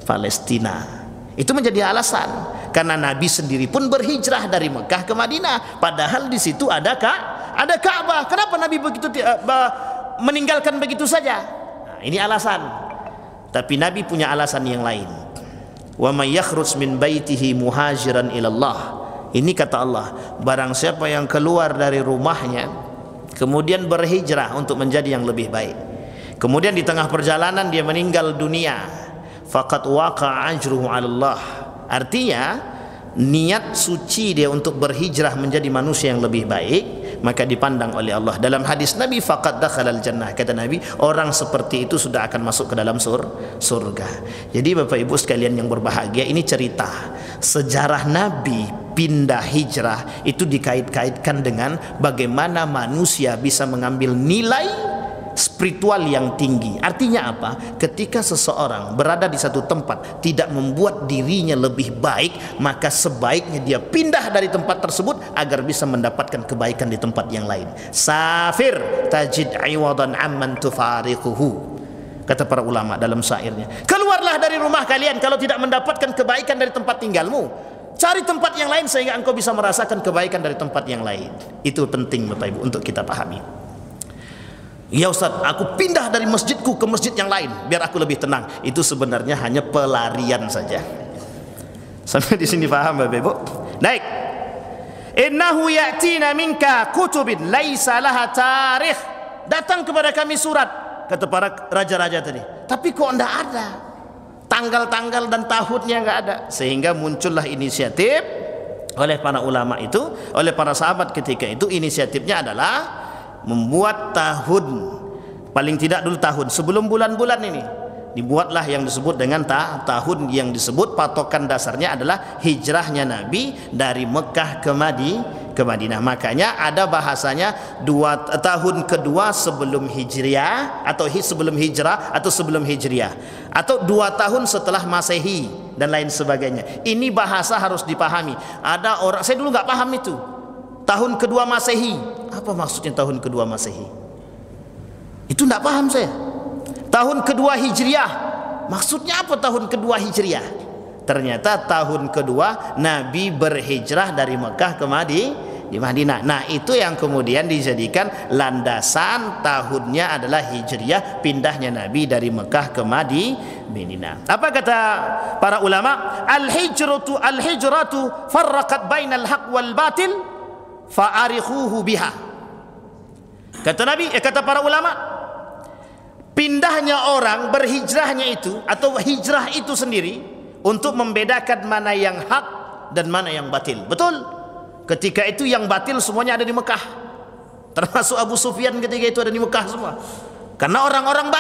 Palestina. Itu menjadi alasan karena Nabi sendiri pun berhijrah dari Mekah ke Madinah, padahal di situ ada Ka'bah. Kenapa Nabi begitu meninggalkan begitu saja? Nah, ini alasan. Tapi Nabi punya alasan yang lain. Wa may yakhruj min baitihi muhajiran ila Allah. Ini kata Allah, barang siapa yang keluar dari rumahnya kemudian berhijrah untuk menjadi yang lebih baik, kemudian di tengah perjalanan dia meninggal dunia, faqad waqa'a ajruhu 'ala Allah. Artinya niat suci dia untuk berhijrah menjadi manusia yang lebih baik, maka dipandang oleh Allah. Dalam hadis Nabi, faqad dakhalal jannah, kata Nabi, orang seperti itu sudah akan masuk ke dalam surga. Jadi Bapak Ibu sekalian yang berbahagia, ini cerita sejarah Nabi pindah hijrah itu dikait-kaitkan dengan bagaimana manusia bisa mengambil nilai spiritual yang tinggi. Artinya apa? Ketika seseorang berada di satu tempat tidak membuat dirinya lebih baik, maka sebaiknya dia pindah dari tempat tersebut agar bisa mendapatkan kebaikan di tempat yang lain. Safir tajid iwadan amman tufariquhu. kata para ulama dalam syairnya. Keluarlah dari rumah kalian kalau tidak mendapatkan kebaikan dari tempat tinggalmu. Cari tempat yang lain sehingga engkau bisa merasakan kebaikan dari tempat yang lain. Itu penting Bapak Ibu untuk kita pahami. Ya Ustaz, aku pindah dari masjidku ke masjid yang lain biar aku lebih tenang. Itu sebenarnya hanya pelarian saja. Sampai di sini paham Bapak Ibu? Naik. Innahu ya'tina minka kutubin laisa laha tarikh. Datang kepada kami surat, kata para raja-raja tadi. Tapi kok enggak ada tanggal-tanggal dan tahunnya, enggak ada. Sehingga muncullah inisiatif oleh para ulama itu, oleh para sahabat ketika itu. Inisiatifnya adalah membuat tahun, paling tidak dulu tahun sebelum bulan-bulan ini dibuatlah yang disebut dengan tahun, yang disebut patokan dasarnya adalah hijrahnya Nabi dari Mekah ke Madinah. Makanya ada bahasanya tahun kedua sebelum hijriah, atau sebelum hijrah, atau sebelum hijriah, atau 2 tahun setelah Masehi dan lain sebagainya. Ini bahasa harus dipahami. Ada orang, saya dulu nggak paham itu tahun kedua Masehi. Apa maksudnya tahun kedua Masehi? Itu nggak paham saya. Tahun kedua Hijriah, maksudnya apa tahun kedua Hijriah? Ternyata tahun kedua Nabi berhijrah dari Mekah ke Madinah. Nah, itu yang kemudian dijadikan landasan tahunnya adalah Hijriah, pindahnya Nabi dari Mekah ke Madinah. Apa kata para ulama? Al-hijratu farraqat bainal haq wal batil fa'arikhuhu biha. Kata Nabi, kata para ulama, pindahnya orang, berhijrahnya itu atau hijrah itu sendiri untuk membedakan mana yang hak dan mana yang batil. Betul, ketika itu yang batil semuanya ada di Mekah, termasuk Abu Sufyan ketika itu ada di Mekah semua, karena orang-orang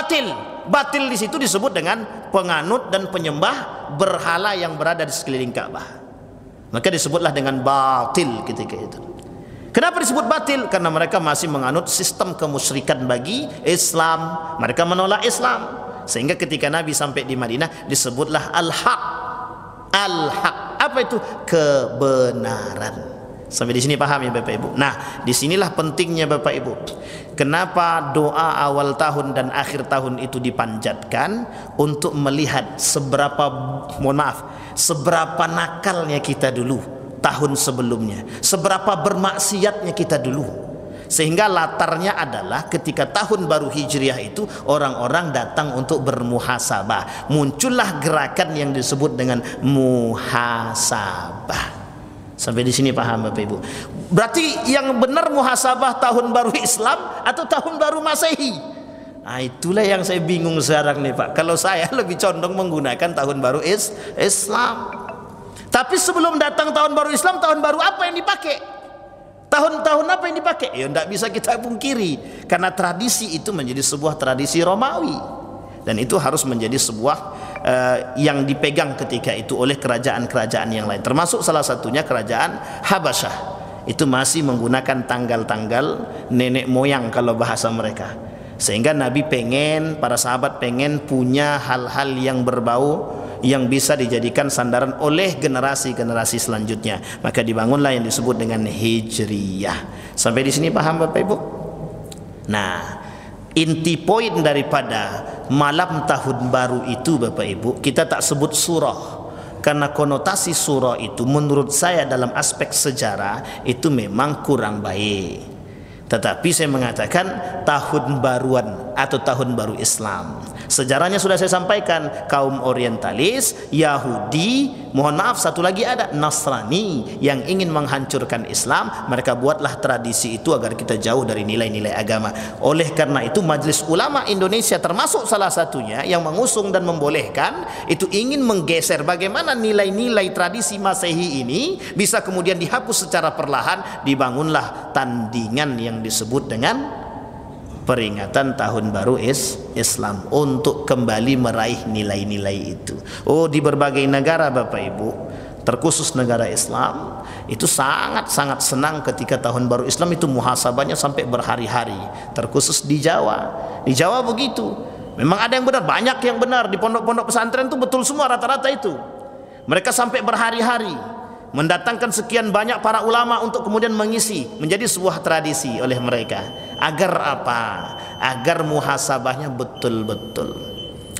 batil di situ disebut dengan penganut dan penyembah berhala yang berada di sekeliling Ka'bah, maka disebutlah dengan batil ketika itu. Kenapa disebut batil? Karena mereka masih menganut sistem kemusyrikan bagi Islam. Mereka menolak Islam. Sehingga ketika Nabi sampai di Madinah disebutlah al-haq. Al-haq. Apa itu? Kebenaran. Sampai di sini paham ya Bapak Ibu? Nah, disinilah pentingnya Bapak Ibu. Kenapa doa awal tahun dan akhir tahun itu dipanjatkan? Untuk melihat seberapa nakalnya kita dulu tahun sebelumnya, seberapa bermaksiatnya kita dulu, sehingga latarnya adalah ketika tahun baru Hijriah itu orang-orang datang untuk bermuhasabah. Muncullah gerakan yang disebut dengan muhasabah. Sampai di sini paham Bapak Ibu? Berarti yang benar muhasabah tahun baru Islam atau tahun baru Masehi? Nah, itulah yang saya bingung sekarang nih Pak. Kalau saya lebih condong menggunakan tahun baru Islam. Tapi sebelum datang tahun baru Islam, tahun baru apa yang dipakai? Tahun-tahun apa yang dipakai? Ya tidak bisa kita pungkiri, karena tradisi itu menjadi sebuah tradisi Romawi, dan itu harus menjadi sebuah yang dipegang ketika itu oleh kerajaan-kerajaan yang lain, termasuk salah satunya kerajaan Habasyah. Itu masih menggunakan tanggal-tanggal nenek moyang kalau bahasa mereka. Sehingga Nabi pengen, para sahabat pengen punya hal-hal yang berbau, yang bisa dijadikan sandaran oleh generasi-generasi selanjutnya. Maka dibangunlah yang disebut dengan Hijriyah. Sampai di sini paham Bapak Ibu? Nah, inti poin daripada malam tahun baru itu Bapak Ibu, kita tak sebut surah, karena konotasi surah itu menurut saya dalam aspek sejarah itu memang kurang baik. Tetapi saya mengatakan tahun baruan atau tahun baru Islam. Sejarahnya sudah saya sampaikan, kaum orientalis, Yahudi, mohon maaf satu lagi ada Nasrani yang ingin menghancurkan Islam. Mereka buatlah tradisi itu agar kita jauh dari nilai-nilai agama. Oleh karena itu Majelis Ulama Indonesia termasuk salah satunya yang mengusung dan membolehkan itu, ingin menggeser bagaimana nilai-nilai tradisi Masehi ini bisa kemudian dihapus secara perlahan. Dibangunlah tandingan yang disebut dengan peringatan tahun baru Islam untuk kembali meraih nilai-nilai itu. Oh, di berbagai negara Bapak Ibu, terkhusus negara Islam, itu sangat-sangat senang ketika tahun baru Islam itu muhasabahnya sampai berhari-hari. Terkhusus di Jawa. Di Jawa begitu. Memang ada yang benar, banyak yang benar. Di pondok-pondok pesantren itu betul semua rata-rata itu. Mereka sampai berhari-hari mendatangkan sekian banyak para ulama untuk kemudian mengisi, menjadi sebuah tradisi oleh mereka. Agar apa? Agar muhasabahnya betul-betul.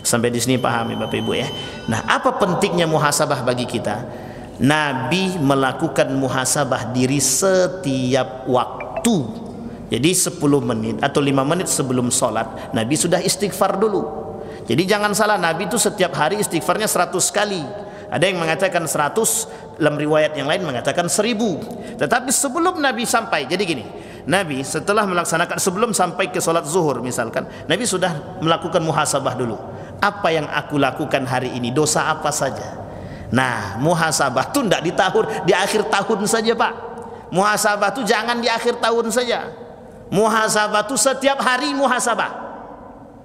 Sampai di sini paham ya Bapak Ibu ya. Nah, apa pentingnya muhasabah bagi kita? Nabi melakukan muhasabah diri setiap waktu. Jadi 10 menit atau 5 menit sebelum sholat, Nabi sudah istighfar dulu. Jadi jangan salah, Nabi itu setiap hari istighfarnya 100 kali. Ada yang mengatakan 100, dalam riwayat yang lain mengatakan 1000. Tetapi sebelum Nabi sampai, jadi gini, Nabi setelah melaksanakan, sebelum sampai ke sholat zuhur misalkan, Nabi sudah melakukan muhasabah dulu. Apa yang aku lakukan hari ini, dosa apa saja. Nah, muhasabah itu tidak di tahun, di akhir tahun saja Pak. Muhasabah itu jangan di akhir tahun saja. Muhasabah itu setiap hari muhasabah.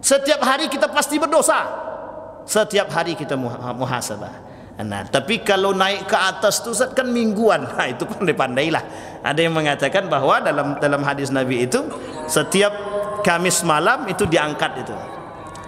Setiap hari kita pasti berdosa. Setiap hari kita muhasabah. Nah, tapi kalau naik ke atas itu kan mingguan. Nah, itu pandai-pandailah. Ada yang mengatakan bahwa dalam hadis Nabi itu setiap Kamis malam itu diangkat itu.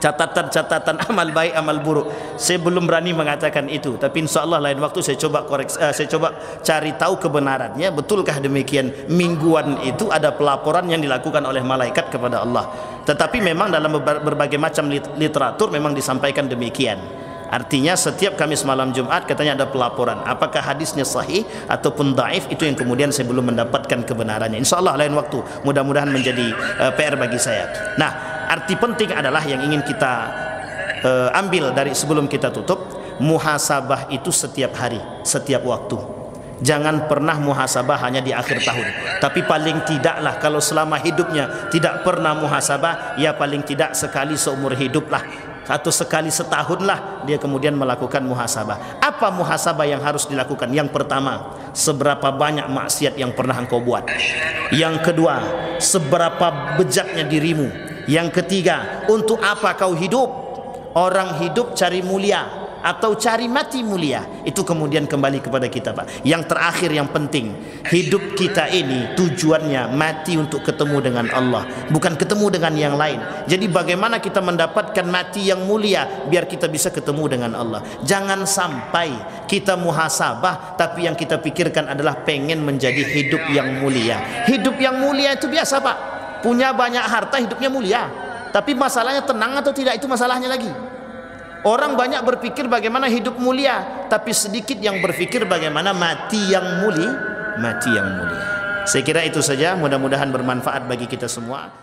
Catatan-catatan amal baik, amal buruk. Saya belum berani mengatakan itu, tapi insya Allah lain waktu saya coba saya coba cari tahu kebenarannya. Betulkah demikian? Mingguan itu ada pelaporan yang dilakukan oleh malaikat kepada Allah. Tetapi memang dalam berbagai macam literatur memang disampaikan demikian. Artinya setiap Kamis malam Jumat katanya ada pelaporan. Apakah hadisnya sahih ataupun dhaif, itu yang kemudian saya belum mendapatkan kebenarannya. Insya Allah lain waktu, mudah-mudahan menjadi PR bagi saya. Nah, arti penting adalah yang ingin kita ambil dari sebelum kita tutup, muhasabah itu setiap hari, setiap waktu. Jangan pernah muhasabah hanya di akhir tahun. Tapi paling tidaklah kalau selama hidupnya tidak pernah muhasabah, ya paling tidak sekali seumur hidup lah, atau sekali setahun lah dia kemudian melakukan muhasabah. Apa muhasabah yang harus dilakukan? Yang pertama, seberapa banyak maksiat yang pernah engkau buat. Yang kedua, seberapa bejaknya dirimu. Yang ketiga, untuk apa kau hidup? Orang hidup cari mulia atau cari mati mulia? Itu kemudian kembali kepada kita Pak. Yang terakhir yang penting, hidup kita ini tujuannya mati untuk ketemu dengan Allah, bukan ketemu dengan yang lain. Jadi bagaimana kita mendapatkan mati yang mulia biar kita bisa ketemu dengan Allah. Jangan sampai kita muhasabah tapi yang kita pikirkan adalah pengen menjadi hidup yang mulia. Hidup yang mulia itu biasa Pak, punya banyak harta hidupnya mulia, tapi masalahnya tenang atau tidak, itu masalahnya lagi. Orang banyak berpikir bagaimana hidup mulia, tapi sedikit yang berpikir bagaimana mati yang mulia. Saya kira itu saja, mudah-mudahan bermanfaat bagi kita semua.